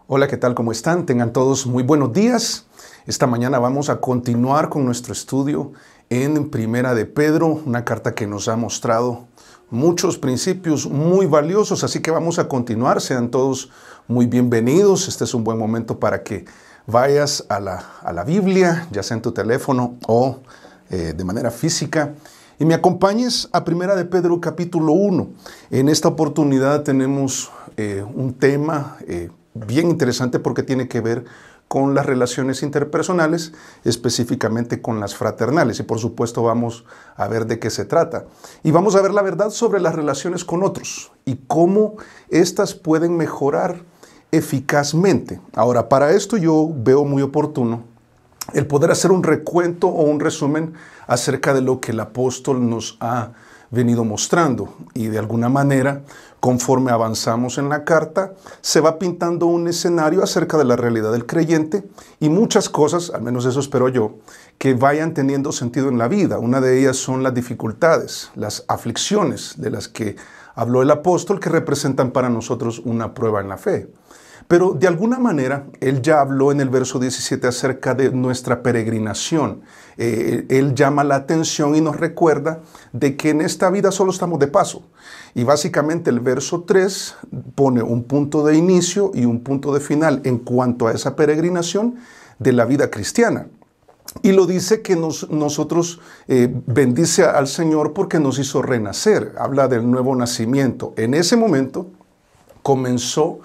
Hola, ¿qué tal? ¿Cómo están? Tengan todos muy buenos días. Esta mañana vamos a continuar con nuestro estudio en Primera de Pedro, una carta que nos ha mostrado muchos principios muy valiosos, así que vamos a continuar. Sean todos muy bienvenidos. Este es un buen momento para que vayas a la Biblia, ya sea en tu teléfono o de manera física, y me acompañes a Primera de Pedro capítulo 1. En esta oportunidad tenemos un tema bien interesante porque tiene que ver con las relaciones interpersonales, específicamente con las fraternales. Y por supuesto vamos a ver de qué se trata. Y vamos a ver la verdad sobre las relaciones con otros y cómo éstas pueden mejorar eficazmente. Ahora, para esto yo veo muy oportuno el poder hacer un recuento o un resumen acerca de lo que el apóstol nos ha venido mostrando, y de alguna manera, conforme avanzamos en la carta, se va pintando un escenario acerca de la realidad del creyente y muchas cosas, al menos eso espero yo, que vayan teniendo sentido en la vida. Una de ellas son las dificultades, las aflicciones de las que habló el apóstol, que representan para nosotros una prueba en la fe. Pero de alguna manera, él ya habló en el verso 17 acerca de nuestra peregrinación. Él llama la atención y nos recuerda de que en esta vida solo estamos de paso. Y básicamente el verso 3 pone un punto de inicio y un punto de final en cuanto a esa peregrinación de la vida cristiana. Y lo dice que nosotros bendice al Señor porque nos hizo renacer. Habla del nuevo nacimiento. En ese momento comenzó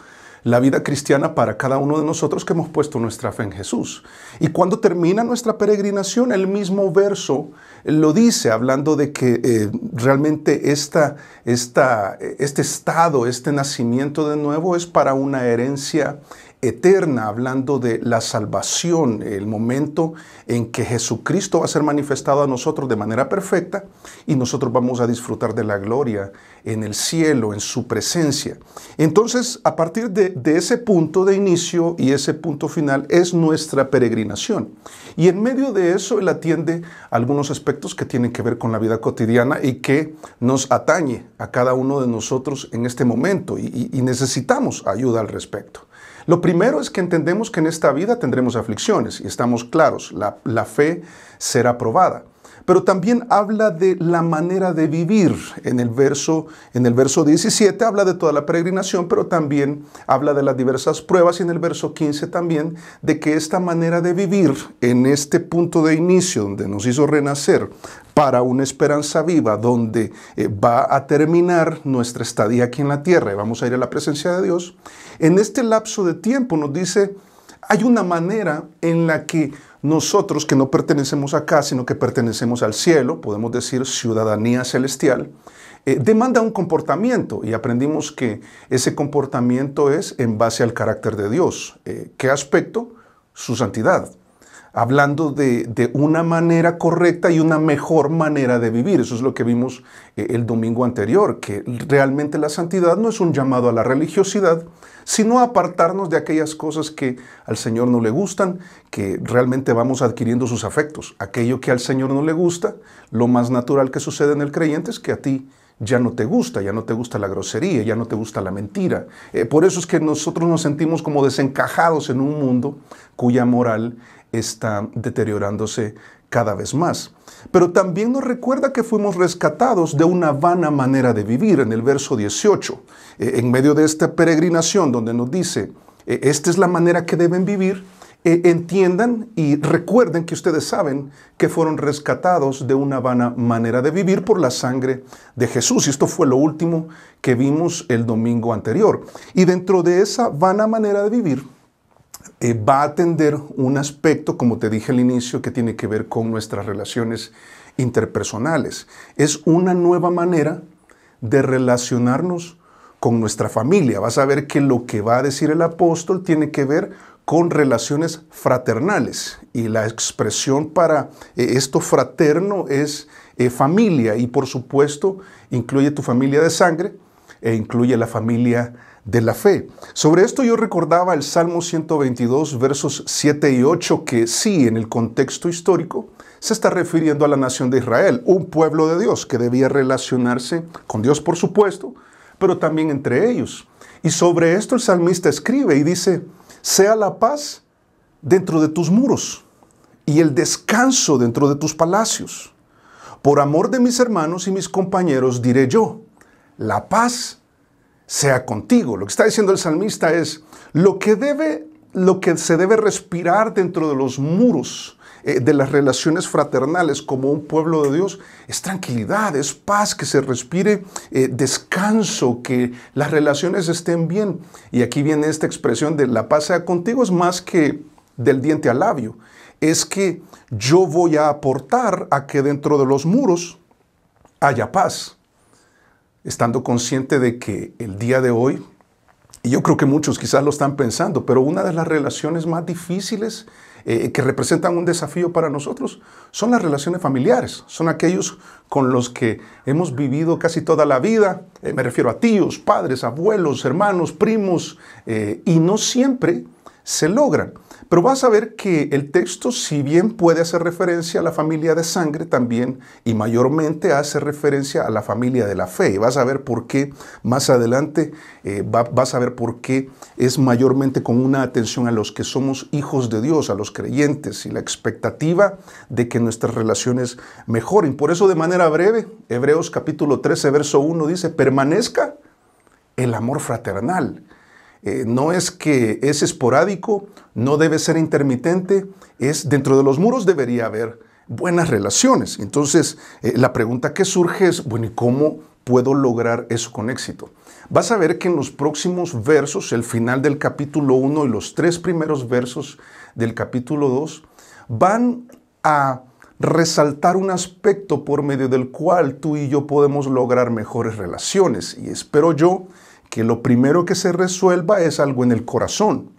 la vida cristiana para cada uno de nosotros que hemos puesto nuestra fe en Jesús. Y cuando termina nuestra peregrinación, el mismo verso lo dice, hablando de que realmente este estado, este nacimiento de nuevo es para una herencia eterna, hablando de la salvación, el momento en que Jesucristo va a ser manifestado a nosotros de manera perfecta y nosotros vamos a disfrutar de la gloria en el cielo, en su presencia. Entonces, a partir de ese punto de inicio y ese punto final es nuestra peregrinación. Y en medio de eso, él atiende algunos aspectos que tienen que ver con la vida cotidiana y que nos atañe a cada uno de nosotros en este momento y necesitamos ayuda al respecto. Lo primero es que entendemos que en esta vida tendremos aflicciones y estamos claros, la fe será probada. Pero también habla de la manera de vivir. En el verso 17 habla de toda la peregrinación, pero también habla de las diversas pruebas, y en el verso 15 también de que esta manera de vivir en este punto de inicio donde nos hizo renacer para una esperanza viva, donde va a terminar nuestra estadía aquí en la tierra y vamos a ir a la presencia de Dios. En este lapso de tiempo nos dice, hay una manera en la que nosotros, que no pertenecemos acá, sino que pertenecemos al cielo, podemos decir ciudadanía celestial, demanda un comportamiento, y aprendimos que ese comportamiento es en base al carácter de Dios. ¿Qué aspecto? Su santidad. Hablando de una manera correcta y una mejor manera de vivir. Eso es lo que vimos el domingo anterior, que realmente la santidad no es un llamado a la religiosidad, sino a apartarnos de aquellas cosas que al Señor no le gustan, que realmente vamos adquiriendo sus afectos. Aquello que al Señor no le gusta, lo más natural que sucede en el creyente es que a ti ya no te gusta la grosería, ya no te gusta la mentira. Por eso es que nosotros nos sentimos como desencajados en un mundo cuya moral está deteriorándose cada vez más. Pero también nos recuerda que fuimos rescatados de una vana manera de vivir en el verso 18. En medio de esta peregrinación donde nos dice, esta es la manera que deben vivir, entiendan y recuerden que ustedes saben que fueron rescatados de una vana manera de vivir por la sangre de Jesús. Y esto fue lo último que vimos el domingo anterior. Y dentro de esa vana manera de vivir, va a atender un aspecto, como te dije al inicio, que tiene que ver con nuestras relaciones interpersonales. Es una nueva manera de relacionarnos con nuestra familia. Vas a ver que lo que va a decir el apóstol tiene que ver con relaciones fraternales. Y la expresión para esto fraterno es familia, y por supuesto incluye tu familia de sangre, e incluye la familia de la fe. Sobre esto yo recordaba el Salmo 122, versos 7 y 8, que sí, en el contexto histórico, se está refiriendo a la nación de Israel, un pueblo de Dios que debía relacionarse con Dios, por supuesto, pero también entre ellos. Y sobre esto el salmista escribe y dice, sea la paz dentro de tus muros y el descanso dentro de tus palacios. Por amor de mis hermanos y mis compañeros diré yo, la paz sea contigo. Lo que está diciendo el salmista es lo que se debe respirar dentro de los muros de las relaciones fraternales como un pueblo de Dios es tranquilidad, es paz, que se respire descanso, que las relaciones estén bien. Y aquí viene esta expresión de la paz sea contigo, es más que del diente al labio. Es que yo voy a aportar a que dentro de los muros haya paz, estando consciente de que el día de hoy, y yo creo que muchos quizás lo están pensando, pero una de las relaciones más difíciles que representan un desafío para nosotros son las relaciones familiares, son aquellos con los que hemos vivido casi toda la vida, me refiero a tíos, padres, abuelos, hermanos, primos, y no siempre se logran. Pero vas a ver que el texto, si bien puede hacer referencia a la familia de sangre, también y mayormente hace referencia a la familia de la fe. Y vas a ver por qué más adelante, vas a ver por qué es mayormente con una atención a los que somos hijos de Dios, a los creyentes, y la expectativa de que nuestras relaciones mejoren. Por eso, de manera breve, Hebreos capítulo 13, verso 1 dice, permanezca el amor fraternal. No es que es esporádico, no debe ser intermitente, es dentro de los muros debería haber buenas relaciones. Entonces, la pregunta que surge es, bueno, ¿y cómo puedo lograr eso con éxito? Vas a ver que en los próximos versos, el final del capítulo 1 y los 3 primeros versos del capítulo 2, van a resaltar un aspecto por medio del cual tú y yo podemos lograr mejores relaciones. Y espero yo que lo primero que se resuelva es algo en el corazón,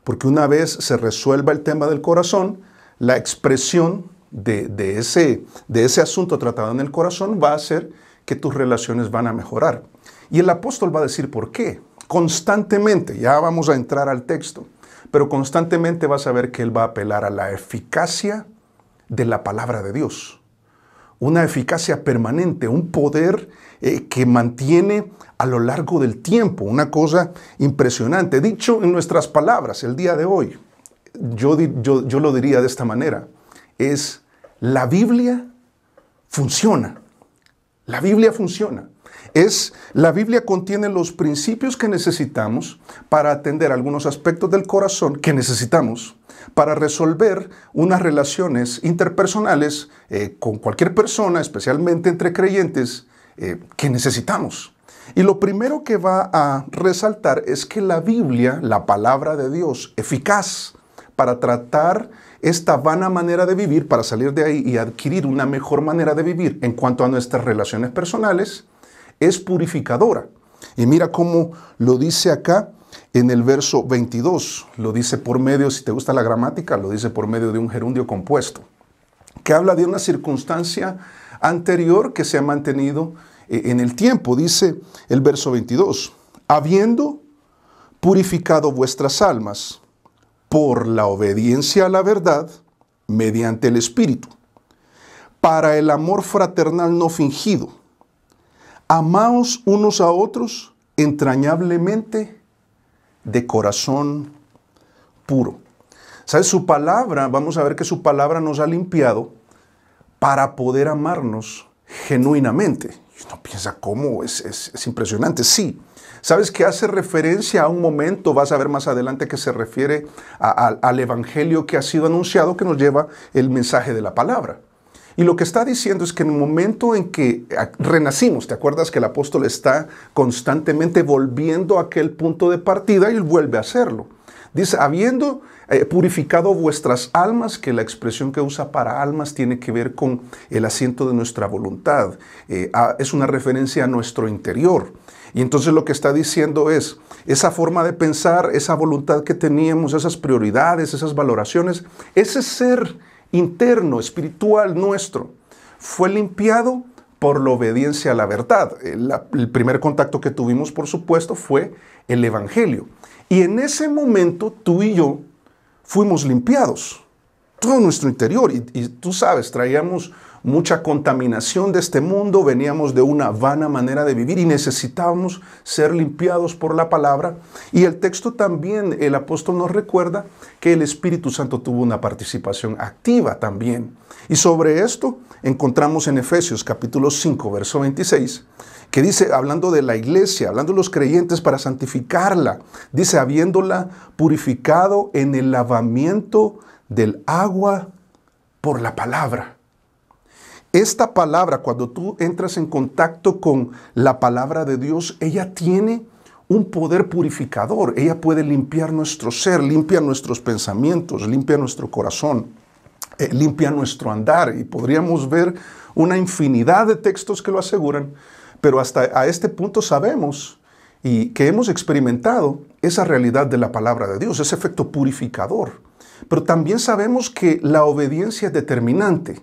porque una vez se resuelva el tema del corazón, la expresión de ese asunto tratado en el corazón va a hacer que tus relaciones van a mejorar. Y el apóstol va a decir por qué. Constantemente, ya vamos a entrar al texto, pero constantemente vas a ver que él va a apelar a la eficacia de la palabra de Dios. Una eficacia permanente, un poder que mantiene a lo largo del tiempo, una cosa impresionante. Dicho en nuestras palabras, el día de hoy, yo lo diría de esta manera, es la Biblia funciona. La Biblia funciona. La Biblia contiene los principios que necesitamos para atender algunos aspectos del corazón que necesitamos para resolver unas relaciones interpersonales con cualquier persona, especialmente entre creyentes, que necesitamos. Y lo primero que va a resaltar es que la Biblia, la palabra de Dios, eficaz para tratar esta vana manera de vivir, para salir de ahí y adquirir una mejor manera de vivir en cuanto a nuestras relaciones personales, es purificadora. Y mira cómo lo dice acá en el verso 22. Lo dice por medio, si te gusta la gramática, lo dice por medio de un gerundio compuesto, que habla de una circunstancia anterior que se ha mantenido en el tiempo. Dice el verso 22, habiendo purificado vuestras almas por la obediencia a la verdad mediante el Espíritu, para el amor fraternal no fingido, amaos unos a otros entrañablemente de corazón puro. ¿Sabes? Su palabra, vamos a ver que su palabra nos ha limpiado para poder amarnos genuinamente. Y uno piensa, ¿cómo? Es impresionante. Sí. ¿Sabes que hace referencia a un momento? Vas a ver más adelante que se refiere al evangelio que ha sido anunciado, que nos lleva el mensaje de la palabra. Y lo que está diciendo es que en el momento en que renacimos, ¿te acuerdas que el apóstol está constantemente volviendo a aquel punto de partida y él vuelve a hacerlo? Dice, habiendo purificado vuestras almas, que la expresión que usa para almas tiene que ver con el asiento de nuestra voluntad. Es una referencia a nuestro interior. Y entonces lo que está diciendo es, esa forma de pensar, esa voluntad que teníamos, esas prioridades, esas valoraciones, ese ser interno, espiritual nuestro, fue limpiado por la obediencia a la verdad. El primer contacto que tuvimos, por supuesto, fue el Evangelio. Y en ese momento tú y yo fuimos limpiados, todo nuestro interior. Y tú sabes, traíamos mucha contaminación de este mundo, veníamos de una vana manera de vivir y necesitábamos ser limpiados por la palabra. Y el texto también, el apóstol nos recuerda que el Espíritu Santo tuvo una participación activa también. Y sobre esto encontramos en Efesios capítulo 5, verso 26, que dice, hablando de la iglesia, hablando de los creyentes para santificarla, dice, habiéndola purificado en el lavamiento del agua por la palabra. Esta palabra, cuando tú entras en contacto con la palabra de Dios, ella tiene un poder purificador. Ella puede limpiar nuestro ser, limpia nuestros pensamientos, limpia nuestro corazón, limpia nuestro andar. Y podríamos ver una infinidad de textos que lo aseguran, pero hasta a este punto sabemos y que hemos experimentado esa realidad de la palabra de Dios, ese efecto purificador. Pero también sabemos que la obediencia es determinante.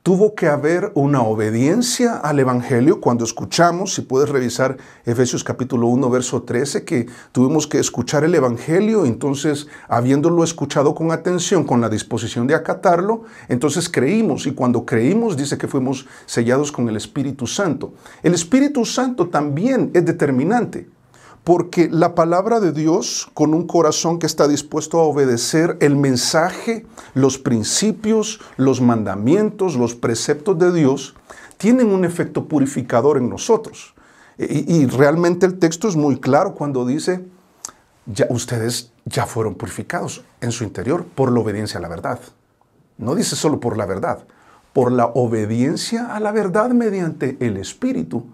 Tuvo que haber una obediencia al Evangelio cuando escuchamos, si puedes revisar Efesios capítulo 1, verso 13, que tuvimos que escuchar el Evangelio, entonces habiéndolo escuchado con atención, con la disposición de acatarlo, entonces creímos, y cuando creímos dice que fuimos sellados con el Espíritu Santo. El Espíritu Santo también es determinante, porque la palabra de Dios, con un corazón que está dispuesto a obedecer el mensaje, los principios, los mandamientos, los preceptos de Dios, tienen un efecto purificador en nosotros. Y realmente el texto es muy claro cuando dice, ustedes ya fueron purificados en su interior por la obediencia a la verdad. No dice solo por la verdad, por la obediencia a la verdad mediante el Espíritu.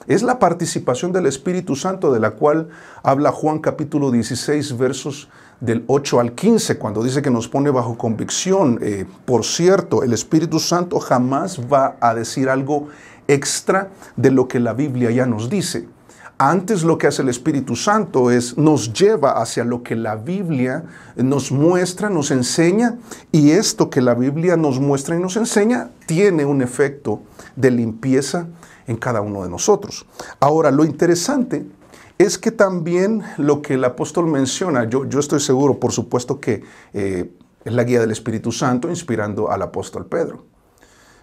Es la participación del Espíritu Santo de la cual habla Juan capítulo 16, versos del 8 al 15, cuando dice que nos pone bajo convicción. Por cierto, el Espíritu Santo jamás va a decir algo extra de lo que la Biblia ya nos dice. Antes lo que hace el Espíritu Santo es nos lleva hacia lo que la Biblia nos muestra, nos enseña, y esto que la Biblia nos muestra y nos enseña tiene un efecto de limpieza en cada uno de nosotros. Ahora, lo interesante es que también lo que el apóstol menciona, yo estoy seguro, por supuesto, que es la guía del Espíritu Santo inspirando al apóstol Pedro.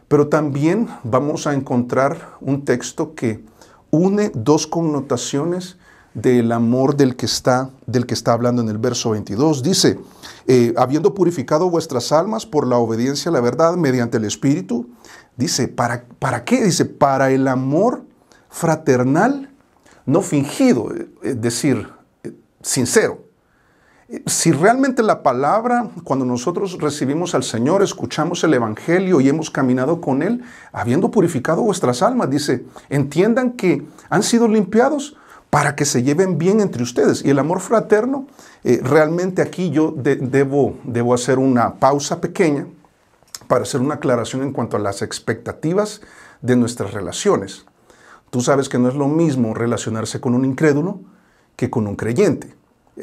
Pero también vamos a encontrar un texto que une dos connotaciones del amor del que está hablando en el verso 22. Dice, habiendo purificado vuestras almas por la obediencia a la verdad mediante el Espíritu. Dice, ¿para qué? Dice, para el amor fraternal no fingido, es decir, sincero. Si realmente la palabra, cuando nosotros recibimos al Señor, escuchamos el Evangelio y hemos caminado con Él, habiendo purificado vuestras almas, dice, entiendan que han sido limpiados para que se lleven bien entre ustedes. Y el amor fraterno, realmente aquí yo debo hacer una pausa pequeña para hacer una aclaración en cuanto a las expectativas de nuestras relaciones. Tú sabes que no es lo mismo relacionarse con un incrédulo que con un creyente,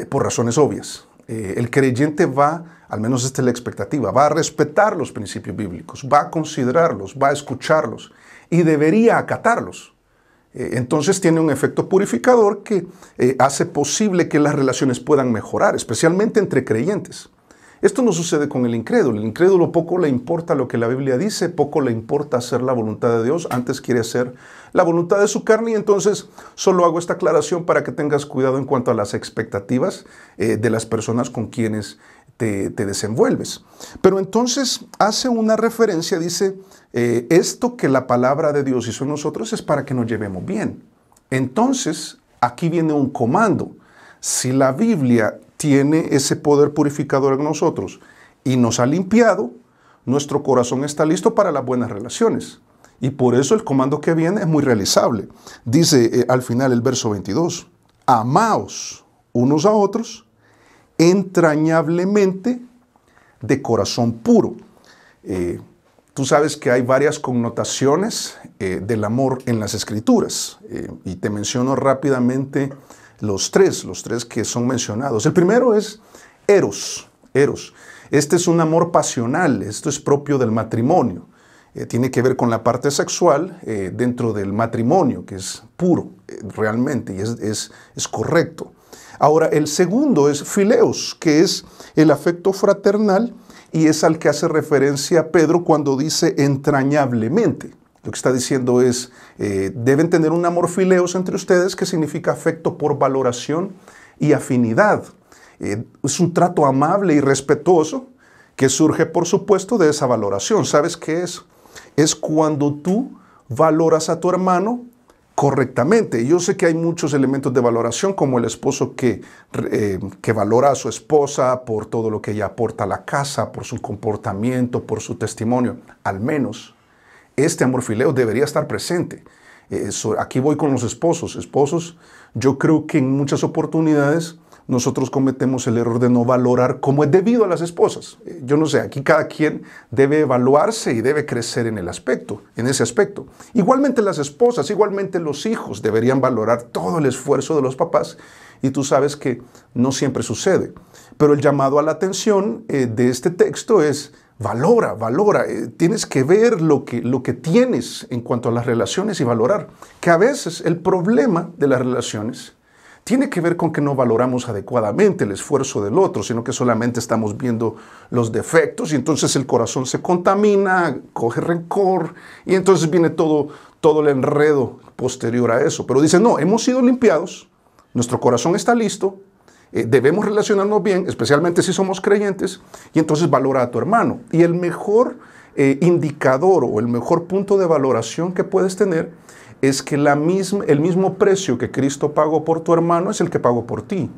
por razones obvias. El creyente va, al menos esta es la expectativa, va a respetar los principios bíblicos, va a considerarlos, va a escucharlos y debería acatarlos. Entonces tiene un efecto purificador que hace posible que las relaciones puedan mejorar, especialmente entre creyentes. Esto no sucede con el incrédulo. El incrédulo poco le importa lo que la Biblia dice, poco le importa hacer la voluntad de Dios, antes quiere hacer la voluntad de su carne. Y entonces solo hago esta aclaración para que tengas cuidado en cuanto a las expectativas de las personas con quienes te desenvuelves. Pero entonces hace una referencia, dice, esto que la palabra de Dios hizo en nosotros es para que nos llevemos bien. Entonces, aquí viene un comando. Si la Biblia tiene ese poder purificador en nosotros y nos ha limpiado, nuestro corazón está listo para las buenas relaciones. Y por eso el comando que viene es muy realizable. Dice al final el verso 22, amaos unos a otros entrañablemente de corazón puro. Tú sabes que hay varias connotaciones del amor en las Escrituras y te menciono rápidamente los tres que son mencionados. El primero es eros. Este es un amor pasional, esto es propio del matrimonio. tiene que ver con la parte sexual dentro del matrimonio, que es puro realmente y es correcto. Ahora, el segundo es fileos, que es el afecto fraternal y es al que hace referencia Pedro cuando dice entrañablemente. Lo que está diciendo es, deben tener un amor fileos entre ustedes, que significa afecto por valoración y afinidad. Es un trato amable y respetuoso que surge, por supuesto, de esa valoración. ¿Sabes qué es? Es cuando tú valoras a tu hermano correctamente. Yo sé que hay muchos elementos de valoración, como el esposo que valora a su esposa por todo lo que ella aporta a la casa, por su comportamiento, por su testimonio. Al menos este amor fileo debería estar presente. Aquí voy con los esposos. Esposos, yo creo que en muchas oportunidades nosotros cometemos el error de no valorar como es debido a las esposas. Yo no sé, aquí cada quien debe evaluarse y debe crecer en ese aspecto. Igualmente las esposas, igualmente los hijos deberían valorar todo el esfuerzo de los papás, y tú sabes que no siempre sucede. Pero el llamado a la atención de este texto es valora. Tienes que ver lo que tienes en cuanto a las relaciones y valorar. Que a veces el problema de las relaciones tiene que ver con que no valoramos adecuadamente el esfuerzo del otro, sino que solamente estamos viendo los defectos y entonces el corazón se contamina, coge rencor y entonces viene todo el enredo posterior a eso. Pero dice, no, hemos sido limpiados, nuestro corazón está listo, debemos relacionarnos bien, especialmente si somos creyentes, y entonces valora a tu hermano. Y el mejor indicador o el mejor punto de valoración que puedes tener es que el mismo precio que Cristo pagó por tu hermano es el que pagó por ti.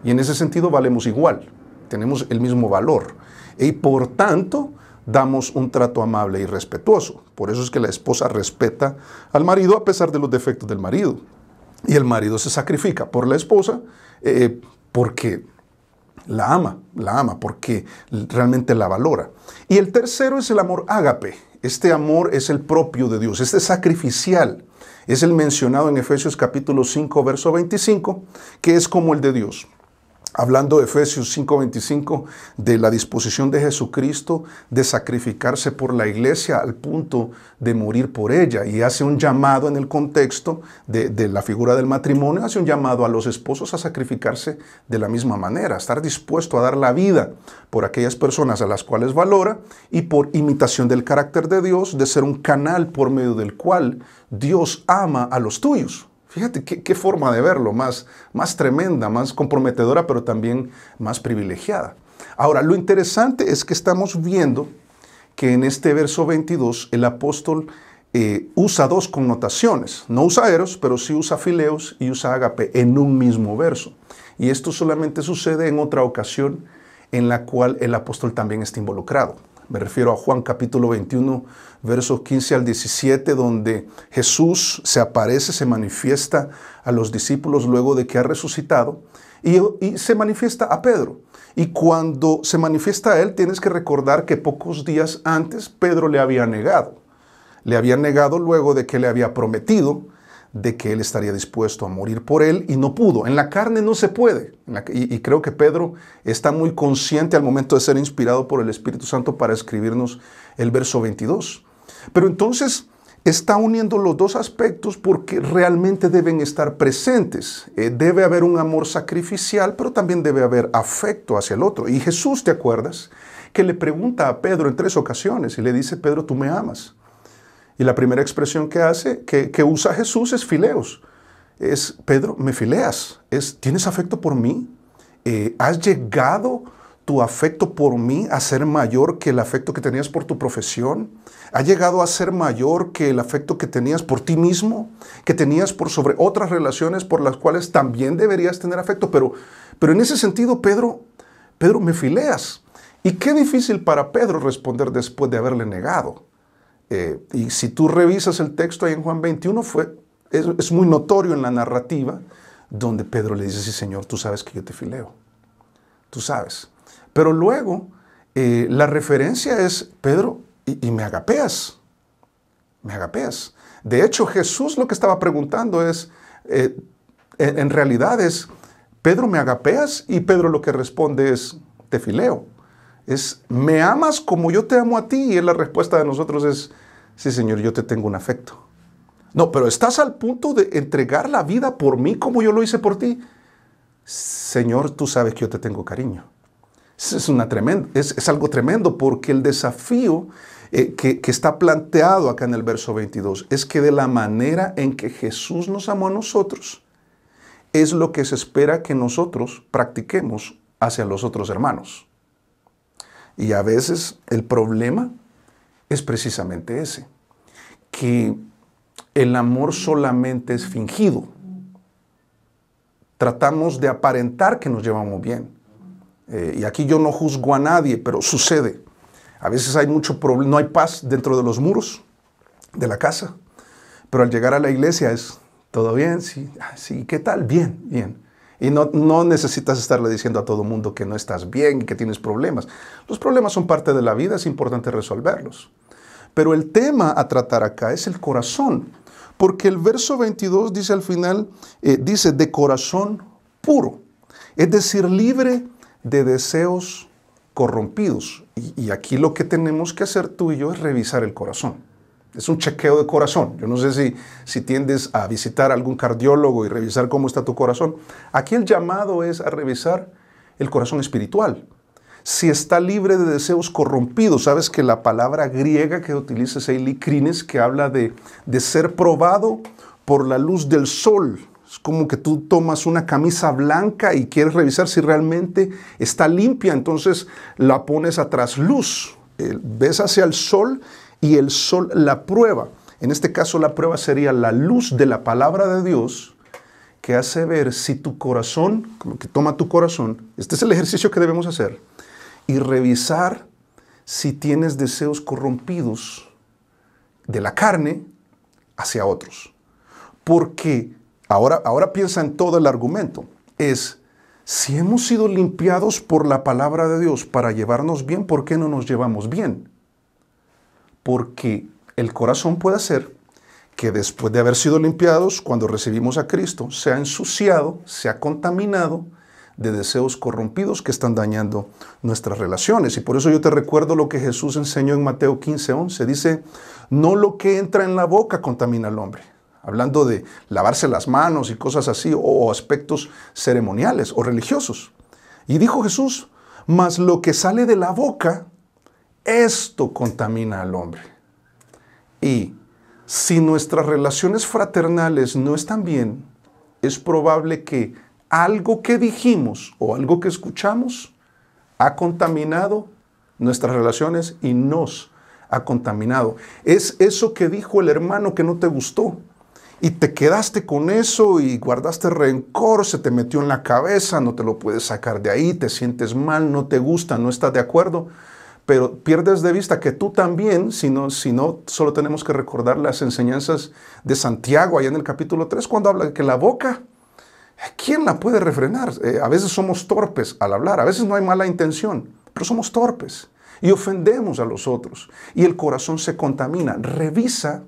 Y en ese sentido valemos igual, tenemos el mismo valor. Y por tanto, damos un trato amable y respetuoso. Por eso es que la esposa respeta al marido a pesar de los defectos del marido. Y el marido se sacrifica por la esposa porque la ama, porque realmente la valora. Y el tercero es el amor ágape. Este amor es el propio de Dios, este es sacrificial. Es el mencionado en Efesios capítulo 5, verso 25, que es como el de Dios. Hablando de Efesios 5:25, de la disposición de Jesucristo de sacrificarse por la iglesia al punto de morir por ella. Y hace un llamado en el contexto de la figura del matrimonio, hace un llamado a los esposos a sacrificarse de la misma manera, a estar dispuesto a dar la vida por aquellas personas a las cuales valora y por imitación del carácter de Dios, de ser un canal por medio del cual Dios ama a los tuyos. Fíjate qué forma de verlo, más tremenda, más comprometedora, pero también más privilegiada. Ahora, lo interesante es que estamos viendo que en este verso 22 el apóstol usa dos connotaciones. No usa eros, pero sí usa fileos y usa ágape en un mismo verso. Y esto solamente sucede en otra ocasión en la cual el apóstol también está involucrado. Me refiero a Juan capítulo 21, versos 15 al 17, donde Jesús se aparece, se manifiesta a los discípulos luego de que ha resucitado y se manifiesta a Pedro. Y cuando se manifiesta a él, tienes que recordar que pocos días antes Pedro le había negado. Le había negado luego de que le había prometido de que él estaría dispuesto a morir por él y no pudo. En la carne no se puede. Y creo que Pedro está muy consciente al momento de ser inspirado por el Espíritu Santo para escribirnos el verso 22. Pero entonces está uniendo los dos aspectos porque realmente deben estar presentes. Debe haber un amor sacrificial, pero también debe haber afecto hacia el otro. Y Jesús, ¿te acuerdas? Que le pregunta a Pedro en 3 ocasiones y le dice, Pedro, ¿tú me amas? Y la primera expresión que usa Jesús es fileos. Es, Pedro, ¿me fileas? ¿Tienes afecto por mí? ¿Has llegado tu afecto por mí a ser mayor que el afecto que tenías por tu profesión? ¿Ha llegado a ser mayor que el afecto que tenías por ti mismo? ¿Que tenías por sobre otras relaciones por las cuales también deberías tener afecto? Pero en ese sentido, Pedro, ¿me fileas? Y qué difícil para Pedro responder después de haberle negado. Y si tú revisas el texto ahí en Juan 21, es muy notorio en la narrativa, donde Pedro le dice, sí, Señor, tú sabes que yo te fileo. Tú sabes. Pero luego, la referencia es, Pedro, y me agapeas. Me agapeas. De hecho, Jesús lo que estaba preguntando es, en realidad es, Pedro, ¿me agapeas? Y Pedro lo que responde es, te fileo. Es, ¿me amas como yo te amo a ti? Y la respuesta de nosotros es, Sí, Señor, yo te tengo un afecto. No, pero estás al punto de entregar la vida por mí como yo lo hice por ti. Señor, tú sabes que yo te tengo cariño. Es algo tremendo, porque el desafío que está planteado acá en el verso 22 es que de la manera en que Jesús nos amó a nosotros, es lo que se espera que nosotros practiquemos hacia los otros hermanos. Y a veces el problema es precisamente ese, que el amor solamente es fingido. Tratamos de aparentar que nos llevamos bien. Y aquí yo no juzgo a nadie, pero sucede. A veces hay mucho problema, no hay paz dentro de los muros de la casa, pero al llegar a la iglesia es, ¿todo bien? Sí, sí, ¿qué tal? Bien, bien. Y no necesitas estarle diciendo a todo el mundo que no estás bien y que tienes problemas. Los problemas son parte de la vida, es importante resolverlos. Pero el tema a tratar acá es el corazón, porque el verso 22 dice al final, dice de corazón puro, es decir, libre de deseos corrompidos. Y aquí lo que tenemos que hacer tú y yo es revisar el corazón. Es un chequeo de corazón. Yo no sé si tiendes a visitar a algún cardiólogo y revisar cómo está tu corazón. Aquí el llamado es a revisar el corazón espiritual. Si está libre de deseos corrompidos. Sabes que la palabra griega que utiliza es eilikrines, que habla de ser probado por la luz del sol. Es como que tú tomas una camisa blanca y quieres revisar si realmente está limpia. Entonces la pones a trasluz. Ves hacia el sol y el sol la prueba. En este caso la prueba sería la luz de la palabra de Dios, que hace ver si tu corazón, como que toma tu corazón, este es el ejercicio que debemos hacer, y revisar si tienes deseos corrompidos de la carne hacia otros. Porque ahora piensa en todo el argumento. Es, si hemos sido limpiados por la palabra de Dios para llevarnos bien, ¿por qué no nos llevamos bien? Porque el corazón puede hacer que después de haber sido limpiados, cuando recibimos a Cristo, se ha ensuciado, se ha contaminado de deseos corrompidos que están dañando nuestras relaciones. Y por eso yo te recuerdo lo que Jesús enseñó en Mateo 15:11. Dice, no lo que entra en la boca contamina al hombre. Hablando de lavarse las manos y cosas así, o aspectos ceremoniales o religiosos. Y dijo Jesús, mas lo que sale de la boca, esto contamina al hombre. Y si nuestras relaciones fraternales no están bien, es probable que algo que dijimos o algo que escuchamos ha contaminado nuestras relaciones y nos ha contaminado. Es eso que dijo el hermano que no te gustó y te quedaste con eso y guardaste rencor, se te metió en la cabeza, no te lo puedes sacar de ahí, te sientes mal, no te gusta, no estás de acuerdo. Pero pierdes de vista que tú también, si no, solo tenemos que recordar las enseñanzas de Santiago, allá en el capítulo 3, cuando habla de que la boca, ¿quién la puede refrenar? A veces somos torpes al hablar, a veces no hay mala intención, pero somos torpes y ofendemos a los otros. Y el corazón se contamina. Revisa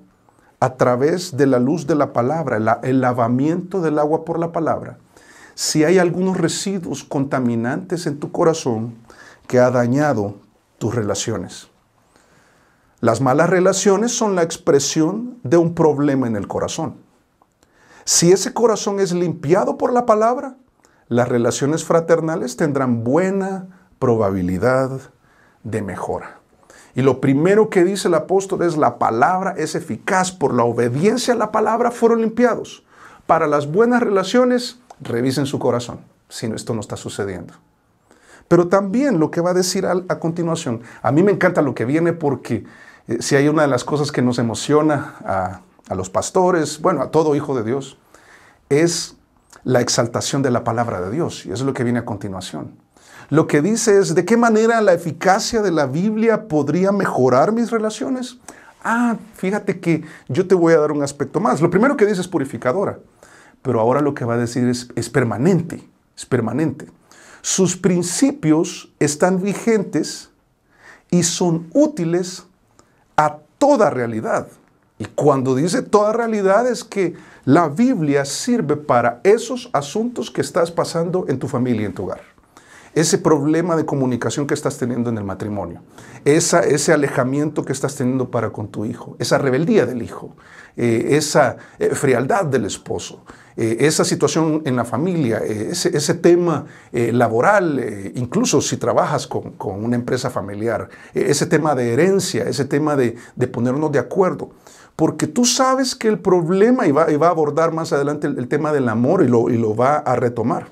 a través de la luz de la palabra, el lavamiento del agua por la palabra, si hay algunos residuos contaminantes en tu corazón que ha dañado tus relaciones. Las malas relaciones son la expresión de un problema en el corazón. Si ese corazón es limpiado por la palabra, las relaciones fraternales tendrán buena probabilidad de mejora. Y lo primero que dice el apóstol es la palabra es eficaz. Por la obediencia a la palabra fueron limpiados. Para las buenas relaciones, revisen su corazón, si no, esto no está sucediendo. Pero también lo que va a decir a continuación, a mí me encanta lo que viene porque si hay una de las cosas que nos emociona a los pastores, bueno, a todo hijo de Dios, es la exaltación de la palabra de Dios. Y eso es lo que viene a continuación. Lo que dice es, ¿de qué manera la eficacia de la Biblia podría mejorar mis relaciones? Fíjate que yo te voy a dar un aspecto más. Lo primero que dice es purificadora, pero ahora lo que va a decir es permanente, es permanente. Sus principios están vigentes y son útiles a toda realidad. Y cuando dice toda realidad es que la Biblia sirve para esos asuntos que estás pasando en tu familia y en tu hogar. ese problema de comunicación que estás teniendo en el matrimonio, ese alejamiento que estás teniendo para con tu hijo, esa rebeldía del hijo, esa frialdad del esposo, esa situación en la familia, ese tema laboral, incluso si trabajas con una empresa familiar, ese tema de herencia, ese tema de ponernos de acuerdo. Porque tú sabes que el problema, y va a abordar más adelante el tema del amor y lo va a retomar.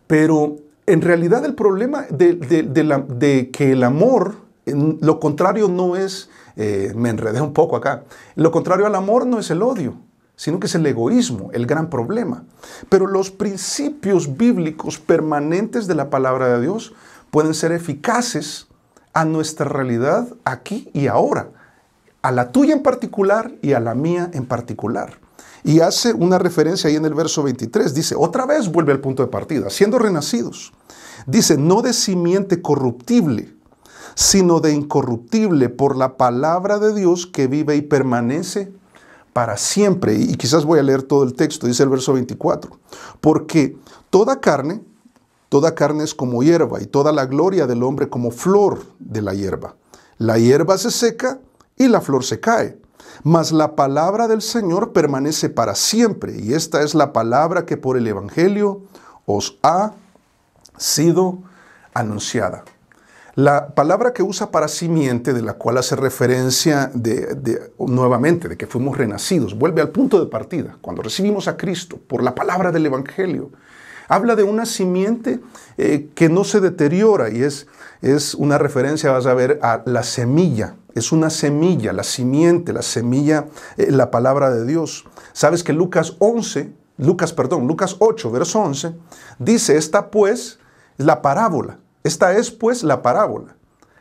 Pero en realidad el problema de que el amor, lo contrario no es, me enredé un poco acá, lo contrario al amor no es el odio, sino que es el egoísmo, el gran problema. Pero los principios bíblicos permanentes de la palabra de Dios pueden ser eficaces a nuestra realidad aquí y ahora, a la tuya en particular y a la mía en particular. Y hace una referencia ahí en el verso 23, dice, otra vez vuelve al punto de partida, siendo renacidos. Dice, no de simiente corruptible, sino de incorruptible por la palabra de Dios que vive y permanece para siempre. Y quizás voy a leer todo el texto, dice el verso 24. Porque toda carne es como hierba y toda la gloria del hombre como flor de la hierba. La hierba se seca y la flor se cae, mas la palabra del Señor permanece para siempre. Y esta es la palabra que por el Evangelio os ha sido anunciada. La palabra que usa para simiente, de la cual hace referencia nuevamente, de que fuimos renacidos, vuelve al punto de partida, cuando recibimos a Cristo por la palabra del Evangelio. Habla de una simiente que no se deteriora y es una referencia, vas a ver, a la semilla. Es una semilla, la simiente, la semilla, la palabra de Dios. Sabes que Lucas 8, verso 11, dice, esta es pues la parábola.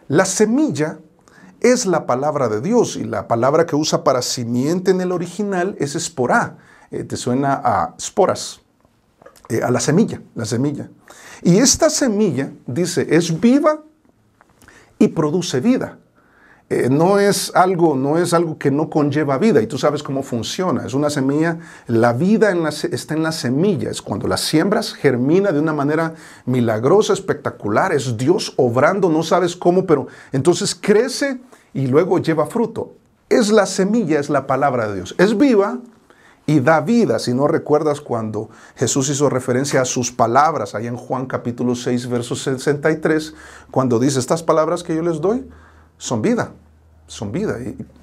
La semilla es la palabra de Dios y la palabra que usa para simiente en el original es esporá. Te suena a esporas, a la semilla. Y esta semilla, dice, es viva y produce vida. No es algo que no conlleva vida, y tú sabes cómo funciona. Es una semilla, la vida está en la semilla. Es cuando la siembras, germina de una manera milagrosa, espectacular. Es Dios obrando, no sabes cómo, pero entonces crece y luego lleva fruto. Es la semilla, es la palabra de Dios. Es viva y da vida. Si no recuerdas cuando Jesús hizo referencia a sus palabras, ahí en Juan capítulo 6, verso 63, cuando dice, estas palabras que yo les doy, son vida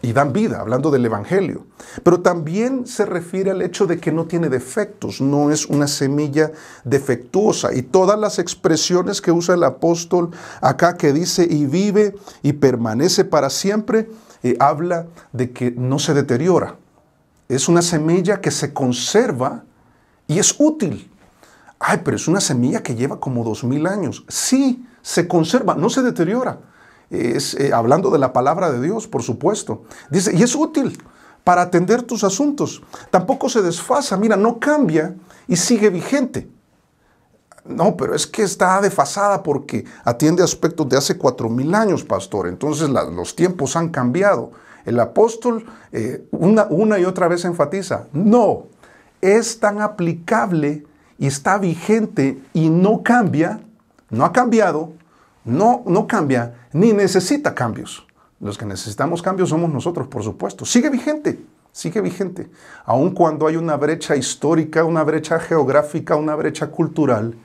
y dan vida, hablando del Evangelio. Pero también se refiere al hecho de que no tiene defectos, no es una semilla defectuosa. Y todas las expresiones que usa el apóstol acá, que dice y vive y permanece para siempre, habla de que no se deteriora. Es una semilla que se conserva y es útil. Ay, pero es una semilla que lleva como 2000 años. Sí, se conserva, no se deteriora. Hablando de la palabra de Dios, por supuesto. Dice, y es útil para atender tus asuntos. Tampoco se desfasa, mira, no cambia y sigue vigente. No, pero es que está desfasada porque atiende aspectos de hace 4000 años, pastor. Entonces los tiempos han cambiado. El apóstol una y otra vez enfatiza, no, es tan aplicable y está vigente y no cambia, no ha cambiado, no cambia, ni necesita cambios. Los que necesitamos cambios somos nosotros, por supuesto. Sigue vigente. Aun cuando hay una brecha histórica, una brecha geográfica, una brecha cultural,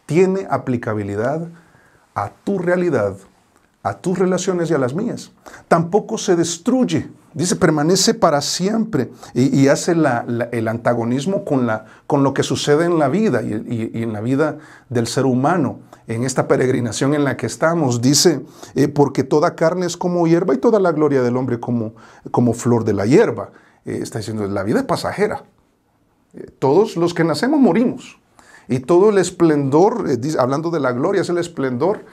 tiene aplicabilidad a tu realidad, a tus relaciones y a las mías. Tampoco se destruye. Dice, permanece para siempre y hace el antagonismo con lo que sucede en la vida y en la vida del ser humano, en esta peregrinación en la que estamos. Dice, porque toda carne es como hierba y toda la gloria del hombre como flor de la hierba. Está diciendo, la vida es pasajera. Todos los que nacemos morimos. Y todo el esplendor, hablando de la gloria, es el esplendor.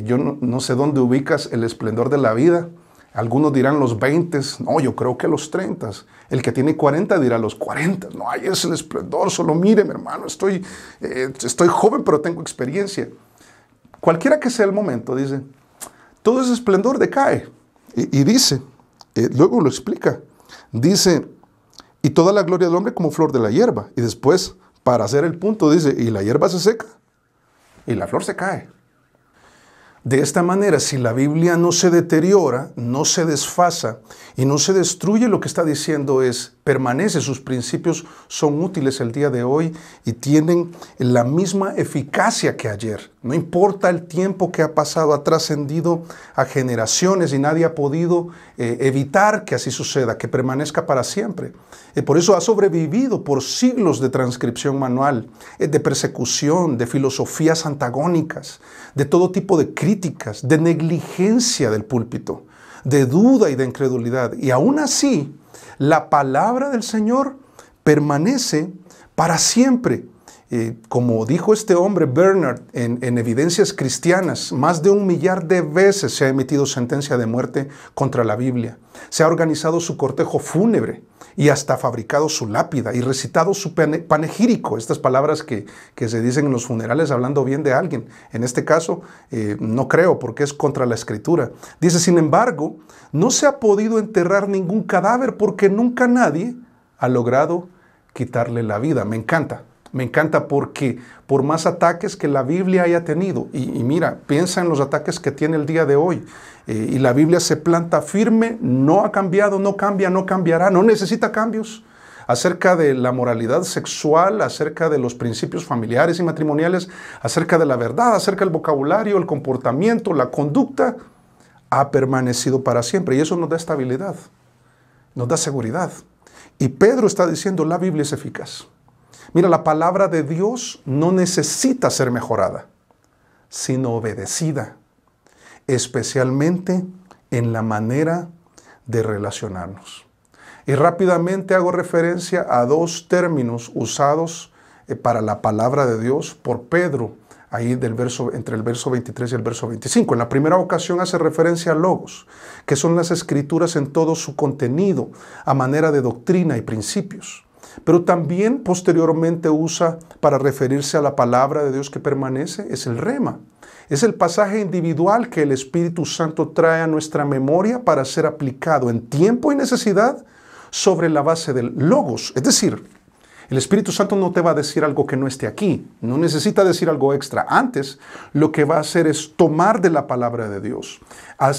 Yo no sé dónde ubicas el esplendor de la vida. Algunos dirán los 20, no, yo creo que los 30. El que tiene 40 dirá los 40. No, ahí es el esplendor, solo mire, mi hermano, estoy joven, pero tengo experiencia. Cualquiera que sea el momento, dice, todo ese esplendor decae. Y dice, luego lo explica, dice, y toda la gloria del hombre como flor de la hierba. Y después, para hacer el punto, dice, ¿y la hierba se seca? y la flor se cae. De esta manera, si la Biblia no se deteriora, no se desfasa y no se destruye, lo que está diciendo es, permanece, sus principios son útiles el día de hoy y tienen la misma eficacia que ayer. No importa el tiempo que ha pasado, ha trascendido a generaciones y nadie ha podido evitar que así suceda, que permanezca para siempre. Por eso ha sobrevivido por siglos de transcripción manual, de persecución, de filosofías antagónicas, de todo tipo de críticas, de negligencia del púlpito, de duda y de incredulidad. Y aún así, la palabra del Señor permanece para siempre. Como dijo este hombre Bernard en Evidencias Cristianas, más de 1 millar de veces se ha emitido sentencia de muerte contra la Biblia. Se ha organizado su cortejo fúnebre y hasta fabricado su lápida y recitado su panegírico, estas palabras que se dicen en los funerales hablando bien de alguien. En este caso, no creo porque es contra la Escritura. Dice, sin embargo, no se ha podido enterrar ningún cadáver porque nunca nadie ha logrado quitarle la vida. Me encanta porque por más ataques que la Biblia haya tenido, y mira, piensa en los ataques que tiene el día de hoy, y la Biblia se planta firme, no ha cambiado, no cambia, no cambiará, no necesita cambios. Acerca de la moralidad sexual, acerca de los principios familiares y matrimoniales, acerca de la verdad, acerca del vocabulario, el comportamiento, la conducta, ha permanecido para siempre. Y eso nos da estabilidad, nos da seguridad. Y Pedro está diciendo, la Biblia es eficaz. Mira, la palabra de Dios no necesita ser mejorada, sino obedecida, especialmente en la manera de relacionarnos. Y rápidamente hago referencia a 2 términos usados para la palabra de Dios por Pedro, ahí entre el verso 23 y el verso 25. En la primera ocasión hace referencia a logos, que son las escrituras en todo su contenido, a manera de doctrina y principios. Pero también posteriormente usa para referirse a la palabra de Dios que permanece, es el rema. Es el pasaje individual que el Espíritu Santo trae a nuestra memoria para ser aplicado en tiempo y necesidad sobre la base del logos. Es decir, el Espíritu Santo no te va a decir algo que no esté aquí, no necesita decir algo extra. Antes, lo que va a hacer es tomar de la palabra de Dios,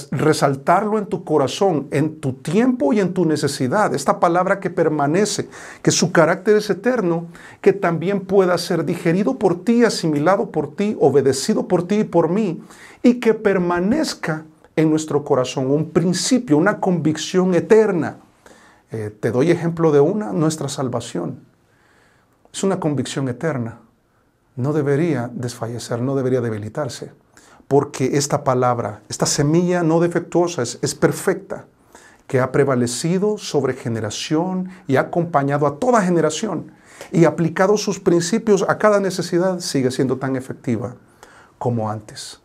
resaltarlo en tu corazón, en tu tiempo y en tu necesidad. Esta palabra que permanece, que su carácter es eterno, que también pueda ser digerido por ti, asimilado por ti, obedecido por ti y por mí, y que permanezca en nuestro corazón un principio, una convicción eterna. Te doy ejemplo de nuestra salvación. Es una convicción eterna. No debería desfallecer, no debería debilitarse, porque esta palabra, esta semilla no defectuosa, es perfecta, que ha prevalecido sobre generación y ha acompañado a toda generación y aplicado sus principios a cada necesidad, sigue siendo tan efectiva como antes.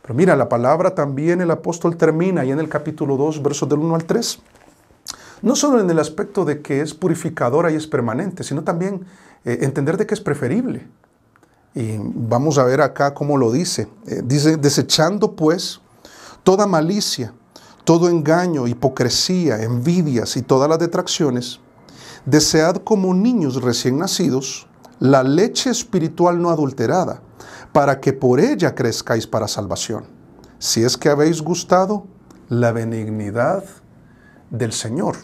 Pero mira, la palabra también el apóstol termina y en el capítulo 2, versos del 1 al 3, no solo en el aspecto de que es purificadora y es permanente, sino también entender de que es preferible. Y vamos a ver acá cómo lo dice. Dice, desechando pues toda malicia, todo engaño, hipocresía, envidias y todas las detracciones, desead como niños recién nacidos la leche espiritual no adulterada, para que por ella crezcáis para salvación, si es que habéis gustado la benignidad del Señor.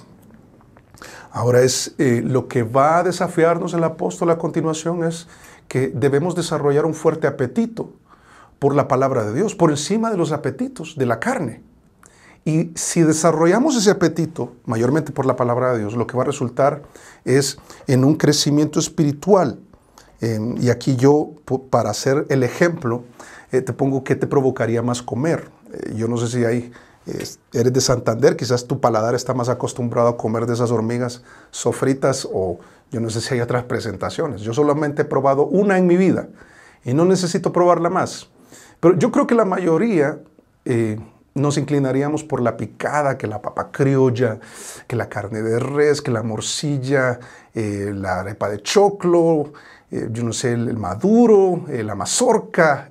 Ahora lo que va a desafiarnos el apóstol a continuación es que debemos desarrollar un fuerte apetito por la palabra de Dios, por encima de los apetitos de la carne. Y si desarrollamos ese apetito, mayormente por la palabra de Dios, lo que va a resultar es en un crecimiento espiritual. Y aquí yo, para hacer el ejemplo, te pongo qué te provocaría más comer. Yo no sé si eres de Santander, quizás tu paladar está más acostumbrado a comer de esas hormigas sofritas, o yo no sé si hay otras presentaciones. Yo solamente he probado una en mi vida y no necesito probarla más. Pero yo creo que la mayoría nos inclinaríamos por la picada, que la papa criolla, que la carne de res, que la morcilla, la arepa de choclo, yo no sé, el maduro, la mazorca.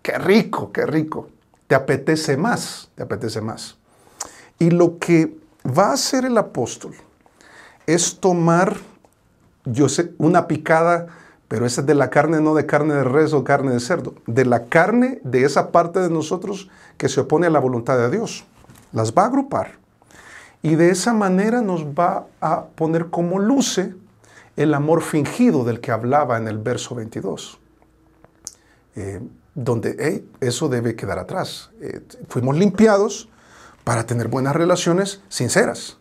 ¡Qué rico, qué rico! Te apetece más, te apetece más. Y lo que va a hacer el apóstol es tomar, una picada Pero esa es de la carne, no de carne de res o carne de cerdo. De la carne de esa parte de nosotros que se opone a la voluntad de Dios. Las va a agrupar. Y de esa manera nos va a poner como luce el amor fingido del que hablaba en el verso 22. Donde eso debe quedar atrás. Fuimos limpiados para tener buenas relaciones sinceras.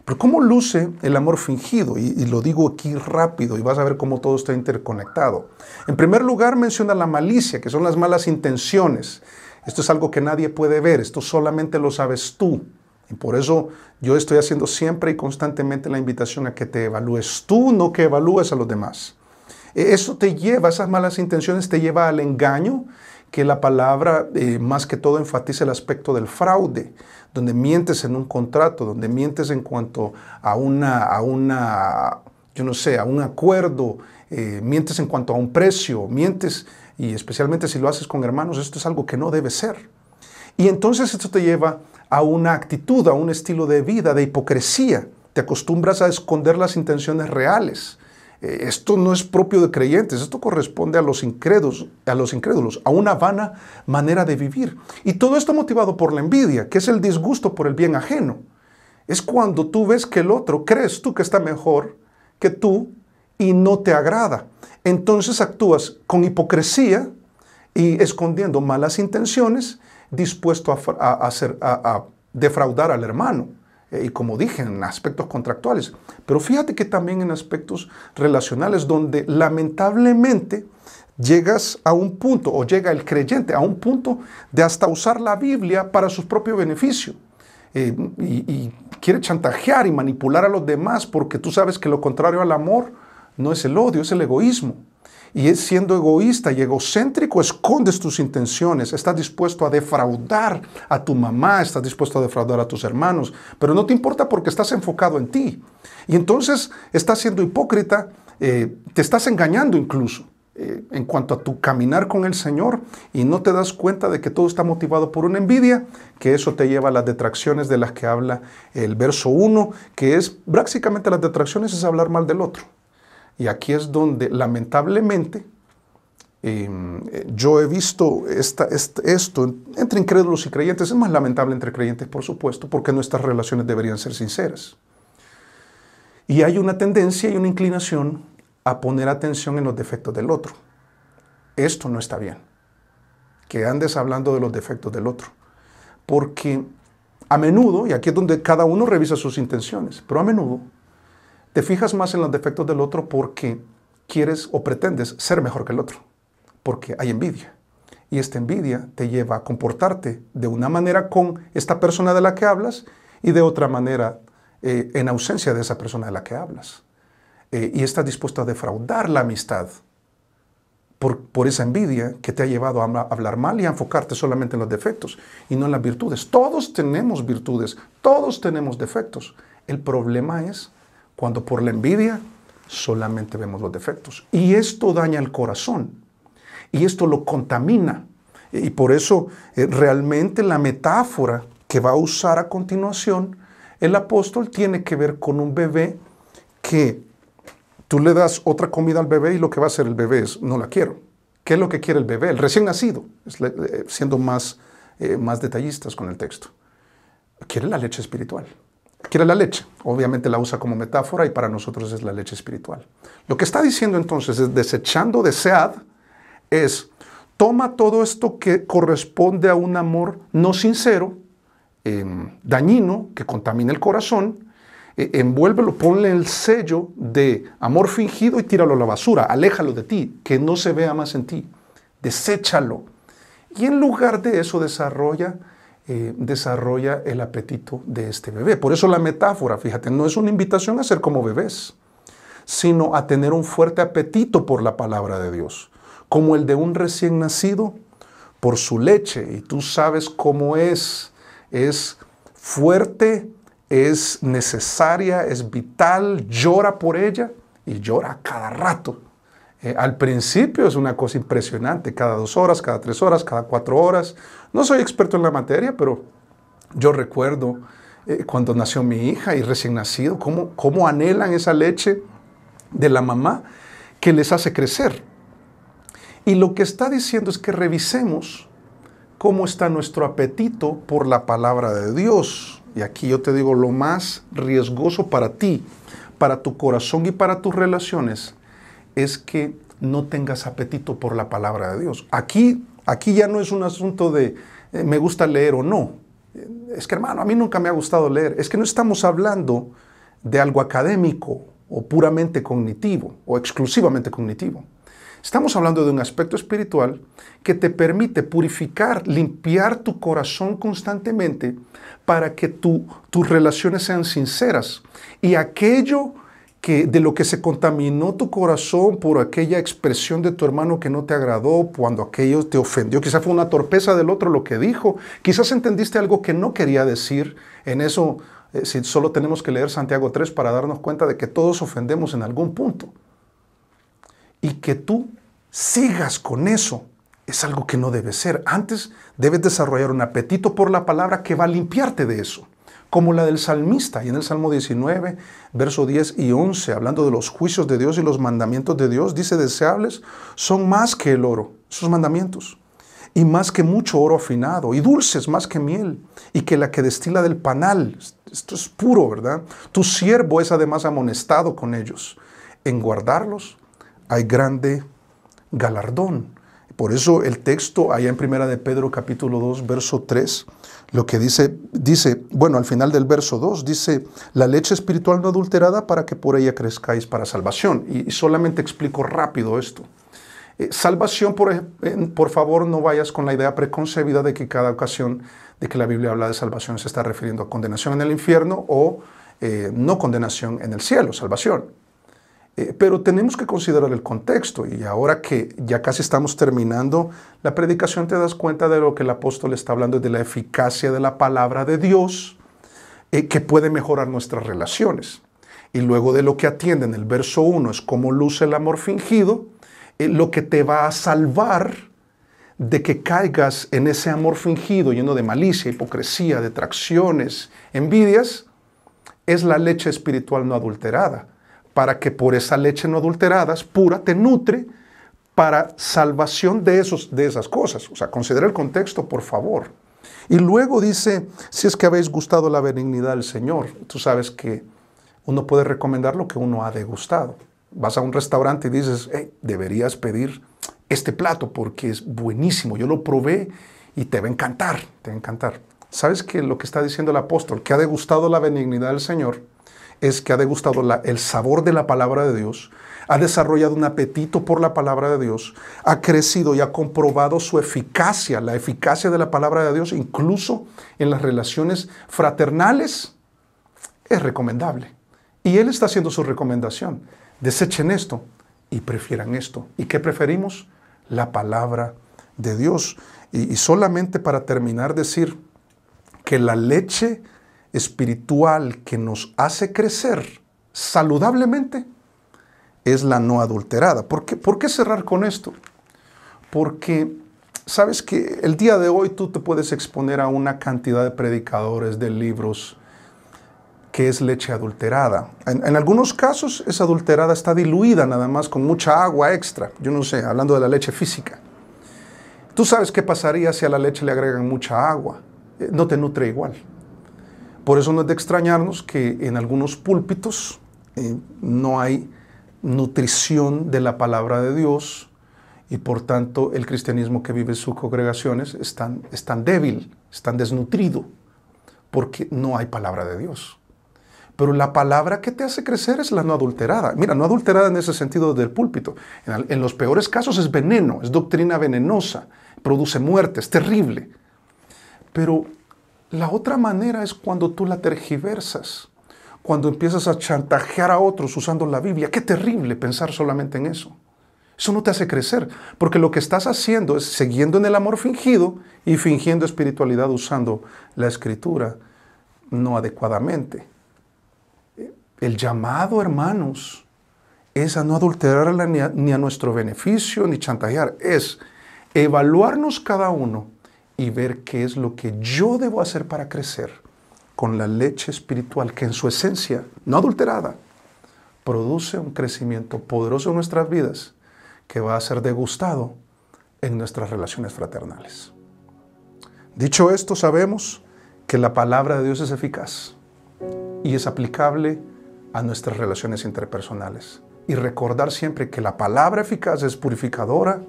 Pero ¿cómo luce el amor fingido? Y lo digo aquí rápido y vas a ver cómo todo está interconectado. En primer lugar menciona la malicia, que son las malas intenciones. Esto es algo que nadie puede ver, esto solamente lo sabes tú. Y por eso yo estoy haciendo siempre y constantemente la invitación a que te evalúes tú, no que evalúes a los demás. Eso te lleva, esas malas intenciones te lleva al engaño, que la palabra más que todo enfatiza el aspecto del fraude, donde mientes en un contrato, donde mientes en cuanto a un acuerdo, mientes en cuanto a un precio, mientes, y especialmente si lo haces con hermanos, esto es algo que no debe ser. Y entonces esto te lleva a una actitud, a un estilo de vida, de hipocresía. Te acostumbras a esconder las intenciones reales. Esto no es propio de creyentes, esto corresponde a los incrédulos, a una vana manera de vivir. Y todo esto motivado por la envidia, que es el disgusto por el bien ajeno. Es cuando tú ves que el otro, crees tú que está mejor que tú y no te agrada. Entonces actúas con hipocresía y escondiendo malas intenciones, dispuesto a defraudar al hermano. Y como dije, en aspectos contractuales. Pero fíjate que también en aspectos relacionales, donde lamentablemente llegas a un punto, o llega el creyente a un punto de hasta usar la Biblia para su propio beneficio. Y quiere chantajear y manipular a los demás, porque tú sabes que lo contrario al amor no es el odio, es el egoísmo. Y es siendo egoísta y egocéntrico, escondes tus intenciones, estás dispuesto a defraudar a tu mamá, estás dispuesto a defraudar a tus hermanos, pero no te importa porque estás enfocado en ti. Y entonces estás siendo hipócrita, te estás engañando incluso en cuanto a tu caminar con el Señor, y no te das cuenta de que todo está motivado por una envidia, que eso te lleva a las detracciones de las que habla el verso 1, que es básicamente las detracciones es hablar mal del otro. Y aquí es donde lamentablemente yo he visto esto entre incrédulos y creyentes. Es más lamentable entre creyentes, por supuesto, porque nuestras relaciones deberían ser sinceras. Y hay una tendencia y una inclinación a poner atención en los defectos del otro. Esto no está bien, que andes hablando de los defectos del otro. Porque a menudo, y aquí es donde cada uno revisa sus intenciones, pero a menudo te fijas más en los defectos del otro porque quieres o pretendes ser mejor que el otro, porque hay envidia. Y esta envidia te lleva a comportarte de una manera con esta persona de la que hablas y de otra manera en ausencia de esa persona de la que hablas. Y estás dispuesto a defraudar la amistad por esa envidia que te ha llevado a hablar mal y a enfocarte solamente en los defectos y no en las virtudes. Todos tenemos virtudes, todos tenemos defectos. El problema es cuando por la envidia solamente vemos los defectos. Y esto daña el corazón. Y esto lo contamina. Y por eso realmente la metáfora que va a usar a continuación el apóstol tiene que ver con un bebé que tú le das otra comida al bebé y lo que va a hacer el bebé es, no la quiero. ¿Qué es lo que quiere el bebé? El recién nacido, siendo más detallistas con el texto. Quiere la leche espiritual. Quiere la leche. Obviamente la usa como metáfora y para nosotros es la leche espiritual. Lo que está diciendo entonces es desechando desead, es toma todo esto que corresponde a un amor no sincero, dañino, que contamina el corazón, envuélvelo, ponle el sello de amor fingido y tíralo a la basura, aléjalo de ti, que no se vea más en ti, deséchalo. Y en lugar de eso desarrolla el apetito de este bebé. Por eso la metáfora, fíjate, no es una invitación a ser como bebés, sino a tener un fuerte apetito por la palabra de Dios, como el de un recién nacido por su leche. Y tú sabes cómo es fuerte, es necesaria, es vital, llora por ella y llora a cada rato. Al principio es una cosa impresionante, cada 2 horas, cada 3 horas, cada 4 horas. No soy experto en la materia, pero yo recuerdo cuando nació mi hija y recién nacido, cómo anhelan esa leche de la mamá. que les hace crecer. Y lo que está diciendo es que revisemos cómo está nuestro apetito por la palabra de Dios. Y aquí yo te digo, lo más riesgoso para ti, para tu corazón y para tus relaciones, es que no tengas apetito por la palabra de Dios. Aquí ya no es un asunto de me gusta leer o no. Es que, hermano, a mí nunca me ha gustado leer. Es que no estamos hablando de algo académico o puramente cognitivo o exclusivamente cognitivo. Estamos hablando de un aspecto espiritual que te permite purificar, limpiar tu corazón constantemente para que tus relaciones sean sinceras. Y aquello de lo que se contaminó tu corazón por aquella expresión de tu hermano que no te agradó, cuando aquello te ofendió, quizás fue una torpeza del otro lo que dijo, quizás entendiste algo que no quería decir. En eso, si solo tenemos que leer Santiago 3 para darnos cuenta de que todos ofendemos en algún punto. Y que tú sigas con eso es algo que no debe ser. Antes debes desarrollar un apetito por la palabra que va a limpiarte de eso. Como la del salmista, y en el Salmo 19, verso 10 y 11, hablando de los juicios de Dios y los mandamientos de Dios, dice, deseables son más que el oro, sus mandamientos, y más que mucho oro afinado, y dulces más que miel, y que la que destila del panal. Esto es puro, ¿verdad? Tu siervo es además amonestado con ellos. En guardarlos hay grande galardón. Por eso el texto allá en Primera de Pedro capítulo 2 verso 3, lo que dice, bueno, al final del verso 2 dice, la leche espiritual no adulterada para que por ella crezcáis para salvación. Y solamente explico rápido esto. Salvación, por favor, no vayas con la idea preconcebida de que cada ocasión de que la Biblia habla de salvación se está refiriendo a condenación en el infierno o no condenación en el cielo, salvación. Pero tenemos que considerar el contexto, y ahora que ya casi estamos terminando la predicación te das cuenta de lo que el apóstol está hablando, de la eficacia de la palabra de Dios que puede mejorar nuestras relaciones. Y luego de lo que atiende en el verso 1 es cómo luce el amor fingido, lo que te va a salvar de que caigas en ese amor fingido lleno de malicia, hipocresía, detracciones, envidias, es la leche espiritual no adulterada, para que por esa leche no adulterada, pura, te nutre para salvación de esas cosas. O sea, considera el contexto, por favor. Y luego dice, si es que habéis gustado la benignidad del Señor. Tú sabes que uno puede recomendar lo que uno ha degustado. Vas a un restaurante y dices, hey, deberías pedir este plato porque es buenísimo. Yo lo probé y te va a encantar, te va a encantar. ¿Sabes que lo que está diciendo el apóstol? Que ha degustado la benignidad del Señor es que ha degustado el sabor de la palabra de Dios, ha desarrollado un apetito por la palabra de Dios, ha crecido y ha comprobado su eficacia, la eficacia de la palabra de Dios, incluso en las relaciones fraternales, es recomendable. Y Él está haciendo su recomendación. Desechen esto y prefieran esto. ¿Y qué preferimos? La palabra de Dios. Y solamente para terminar, decir que la leche espiritual que nos hace crecer saludablemente es la no adulterada. ¿Por qué cerrar con esto? Porque sabes que el día de hoy tú te puedes exponer a una cantidad de predicadores, de libros, que es leche adulterada. En algunos casos esa adulterada está diluida nada más con mucha agua extra. Yo no sé, hablando de la leche física. Tú sabes qué pasaría si a la leche le agregan mucha agua. No te nutre igual. Por eso no es de extrañarnos que en algunos púlpitos no hay nutrición de la palabra de Dios y por tanto el cristianismo que vive en sus congregaciones es tan débil, es tan desnutrido, porque no hay palabra de Dios. Pero la palabra que te hace crecer es la no adulterada. Mira, no adulterada en ese sentido del púlpito. En los peores casos es veneno, es doctrina venenosa, produce muerte, es terrible. Pero la otra manera es cuando tú la tergiversas, cuando empiezas a chantajear a otros usando la Biblia. Qué terrible pensar solamente en eso. Eso no te hace crecer, porque lo que estás haciendo es siguiendo en el amor fingido y fingiendo espiritualidad usando la Escritura no adecuadamente. El llamado, hermanos, es a no adulterarla ni a nuestro beneficio, ni chantajear. Es evaluarnos cada uno y ver qué es lo que yo debo hacer para crecer con la leche espiritual que en su esencia, no adulterada, produce un crecimiento poderoso en nuestras vidas que va a ser degustado en nuestras relaciones fraternales. Dicho esto, sabemos que la palabra de Dios es eficaz y es aplicable a nuestras relaciones interpersonales. Y recordar siempre que la palabra eficaz es purificadora,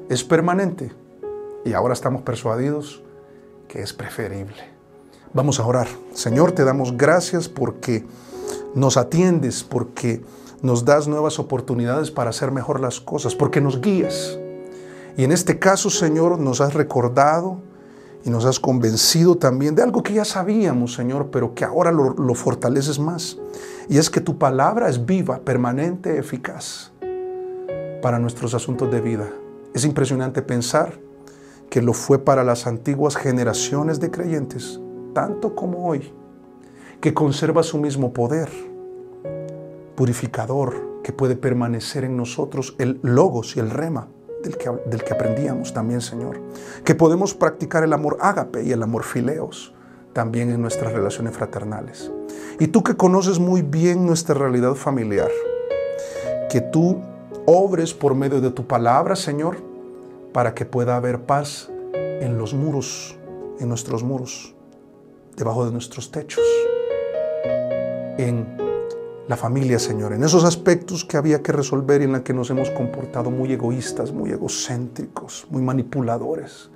es permanente y ahora estamos persuadidos que es preferible. Vamos a orar. Señor, te damos gracias porque nos atiendes, porque nos das nuevas oportunidades para hacer mejor las cosas, porque nos guías. Y en este caso, Señor, nos has recordado y nos has convencido también de algo que ya sabíamos, Señor, pero que ahora lo fortaleces más. Y es que tu palabra es viva, permanente, eficaz para nuestros asuntos de vida. Es impresionante pensar que lo fue para las antiguas generaciones de creyentes, tanto como hoy, que conserva su mismo poder purificador que puede permanecer en nosotros, el logos y el rema del que aprendíamos también, Señor. Que podemos practicar el amor ágape y el amor fileos también en nuestras relaciones fraternales. Y tú que conoces muy bien nuestra realidad familiar, que tú obres por medio de tu palabra, Señor, para que pueda haber paz en los muros, en nuestros muros, debajo de nuestros techos, en la familia, Señor, en esos aspectos que había que resolver y en los que nos hemos comportado muy egoístas, muy egocéntricos, muy manipuladores.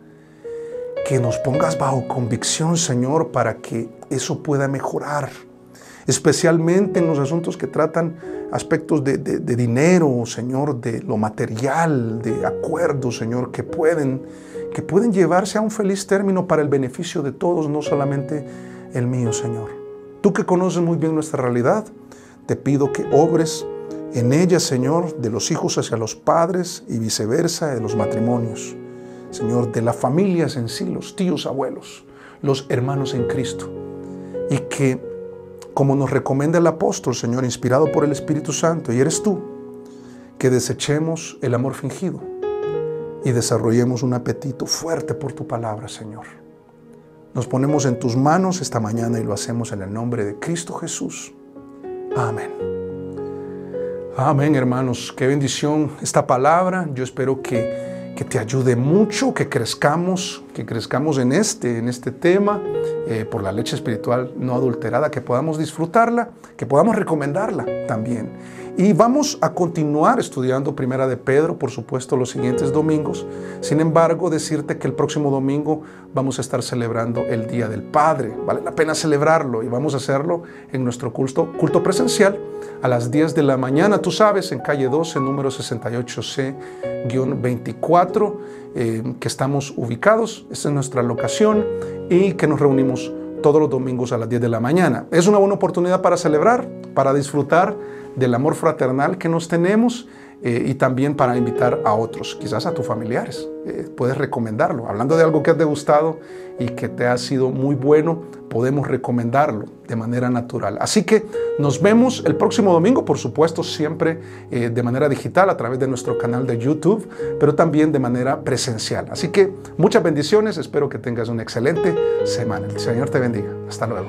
Que nos pongas bajo convicción, Señor, para que eso pueda mejorar, especialmente en los asuntos que tratan aspectos de dinero, Señor, de lo material, de acuerdos, Señor, que pueden llevarse a un feliz término para el beneficio de todos, no solamente el mío, Señor. Tú que conoces muy bien nuestra realidad, te pido que obres en ella, Señor, de los hijos hacia los padres y viceversa, de los matrimonios. Señor, de las familias en sí, los tíos, abuelos, los hermanos en Cristo. Y que, como nos recomienda el apóstol, Señor, inspirado por el Espíritu Santo, y eres tú, que desechemos el amor fingido y desarrollemos un apetito fuerte por tu palabra, Señor. Nos ponemos en tus manos esta mañana y lo hacemos en el nombre de Cristo Jesús. Amén. Amén, hermanos. Qué bendición esta palabra. Yo espero que te ayude mucho, que crezcamos en este tema, por la leche espiritual no adulterada, que podamos disfrutarla, que podamos recomendarla también. Y vamos a continuar estudiando Primera de Pedro, por supuesto, los siguientes domingos. Sin embargo, decirte que el próximo domingo vamos a estar celebrando el Día del Padre. Vale la pena celebrarlo y vamos a hacerlo en nuestro culto presencial a las 10 de la mañana. Tú sabes, en calle 12, número 68C-24, que estamos ubicados. Esta es nuestra locación y que nos reunimos todos los domingos a las 10 de la mañana. Es una buena oportunidad para celebrar, para disfrutar del amor fraternal que nos tenemos y también para invitar a otros, quizás a tus familiares. Puedes recomendarlo. Hablando de algo que has degustado y que te ha sido muy bueno, podemos recomendarlo de manera natural. Así que nos vemos el próximo domingo, por supuesto, siempre de manera digital a través de nuestro canal de YouTube, pero también de manera presencial. Así que muchas bendiciones, espero que tengas una excelente semana. El Señor te bendiga. Hasta luego.